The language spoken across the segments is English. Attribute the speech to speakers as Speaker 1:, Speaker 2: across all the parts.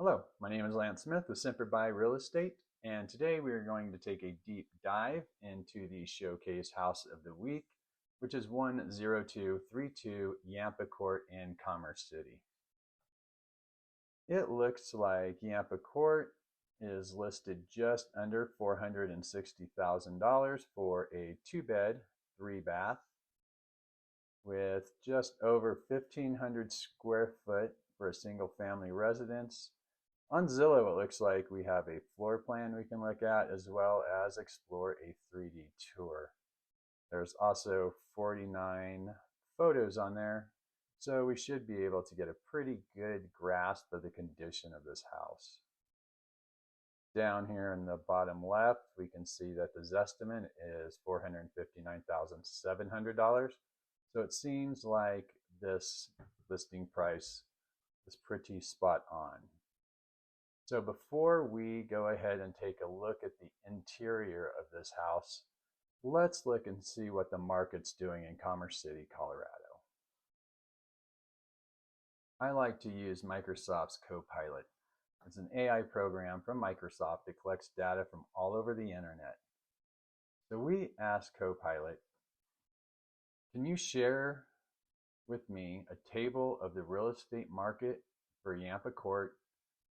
Speaker 1: Hello, my name is Lance Smith with Semper Bi Real Estate, and today we are going to take a deep dive into the showcase house of the week, which is 10232 Yampa Court in Commerce City. It looks like Yampa Court is listed just under $460,000 for a 2-bed, 3-bath with just over 1,500 square foot for a single family residence. On Zillow, it looks like we have a floor plan we can look at, as well as explore a 3D tour. There's also 49 photos on there, so we should be able to get a pretty good grasp of the condition of this house. Down here in the bottom left, we can see that the Zestimate is $459,700. So it seems like this listing price is pretty spot on. So before we go ahead and take a look at the interior of this house, let's look and see what the market's doing in Commerce City, Colorado. I like to use Microsoft's Copilot. It's an AI program from Microsoft that collects data from all over the internet. So we asked Copilot, can you share with me a table of the real estate market for Yampa Court,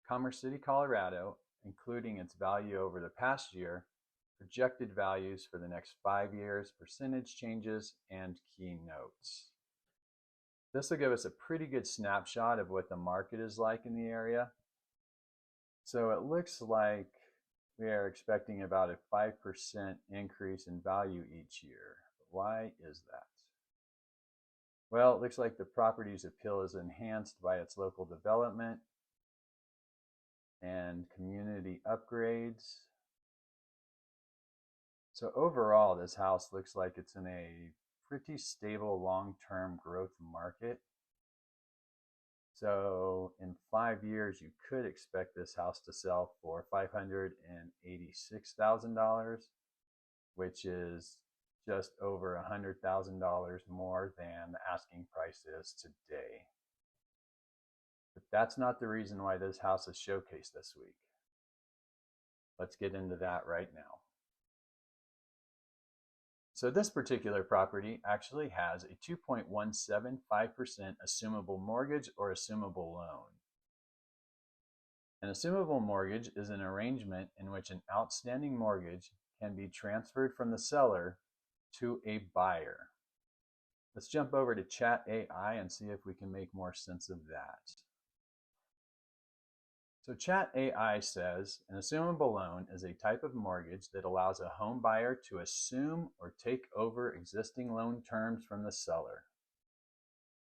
Speaker 1: Commerce City, Colorado, including its value over the past year, projected values for the next 5 years, percentage changes, and key notes. This will give us a pretty good snapshot of what the market is like in the area. So it looks like we are expecting about a 5% increase in value each year. Why is that? Well, it looks like the property's appeal is enhanced by its local development and community upgrades. So overall, this house looks like it's in a pretty stable long-term growth market. So in 5 years, you could expect this house to sell for $586,000, which is just over $100,000 more than the asking price is today. But that's not the reason why this house is showcased this week. Let's get into that right now. So this particular property actually has a 2.175% assumable mortgage or assumable loan. An assumable mortgage is an arrangement in which an outstanding mortgage can be transferred from the seller to a buyer. Let's jump over to Chat AI and see if we can make more sense of that. So Chat AI says an assumable loan is a type of mortgage that allows a home buyer to assume or take over existing loan terms from the seller.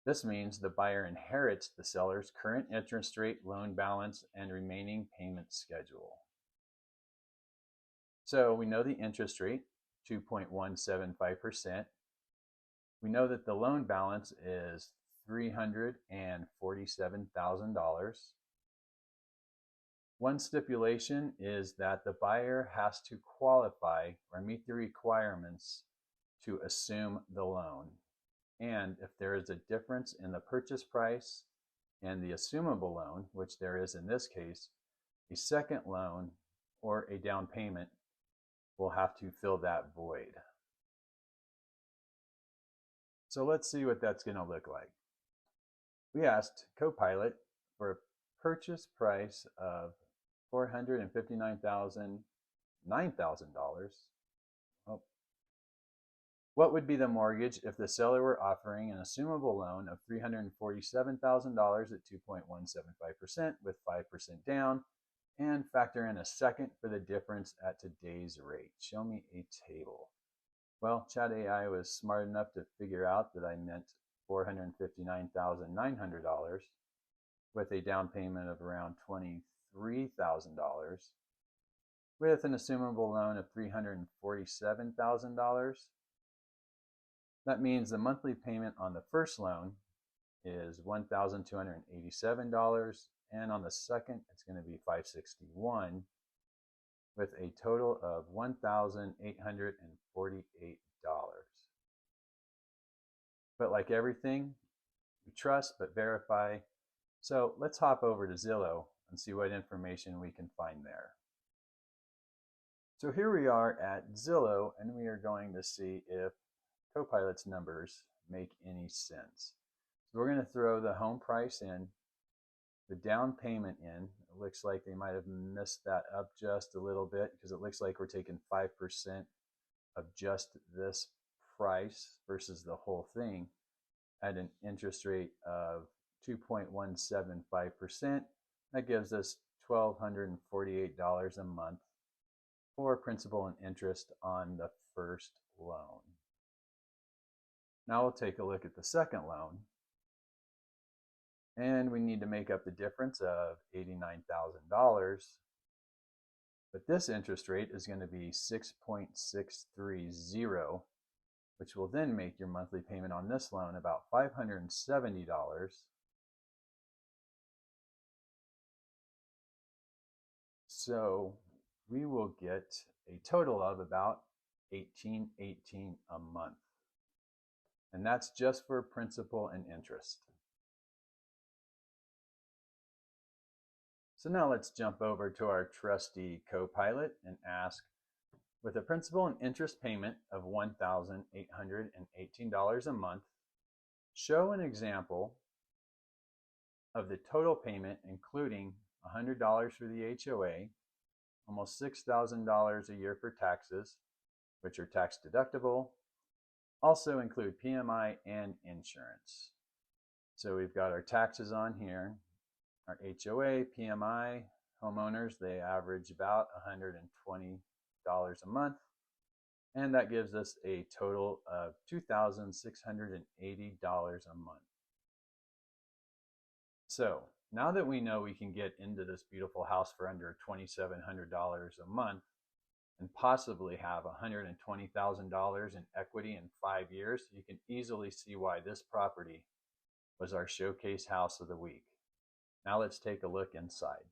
Speaker 1: This means the buyer inherits the seller's current interest rate, loan balance, and remaining payment schedule. So we know the interest rate, 2.175%. We know that the loan balance is $347,000. One stipulation is that the buyer has to qualify or meet the requirements to assume the loan. And if there is a difference in the purchase price and the assumable loan, which there is in this case, a second loan or a down payment will have to fill that void. So let's see what that's going to look like. We asked Copilot for a purchase price of $459,009. Oh. What would be the mortgage if the seller were offering an assumable loan of $347,000 at 2.175% with 5% down, and factor in a second for the difference at today's rate? Show me a table. Well, Chat AI was smart enough to figure out that I meant $459,900 with a down payment of around $23,000 with an assumable loan of $347,000. That means the monthly payment on the first loan is $1,287, and on the second it's going to be $561, with a total of $1,848. But like everything, we trust but verify. So let's hop over to Zillow and see what information we can find there. So here we are at Zillow, and we are going to see if Copilot's numbers make any sense. So we're going to throw the home price in, the down payment in. It looks like they might have messed that up just a little bit because it looks like we're taking 5% of just this price versus the whole thing at an interest rate of 2.175%. That gives us $1,248 a month for principal and interest on the first loan. Now we'll take a look at the second loan. And we need to make up the difference of $89,000. But this interest rate is going to be 6.630, which will then make your monthly payment on this loan about $570. So we will get a total of about $1,818 a month. And that's just for principal and interest. So now let's jump over to our trusty Copilot and ask, with a principal and interest payment of $1,818 a month, show an example of the total payment including $100 for the HOA, almost $6,000 a year for taxes, which are tax deductible, also include PMI and insurance. So we've got our taxes on here, our HOA, PMI, homeowners, they average about $120 a month, and that gives us a total of $2,680 a month. So now that we know we can get into this beautiful house for under $2,700 a month and possibly have $120,000 in equity in 5 years, you can easily see why this property was our showcase house of the week. Now let's take a look inside.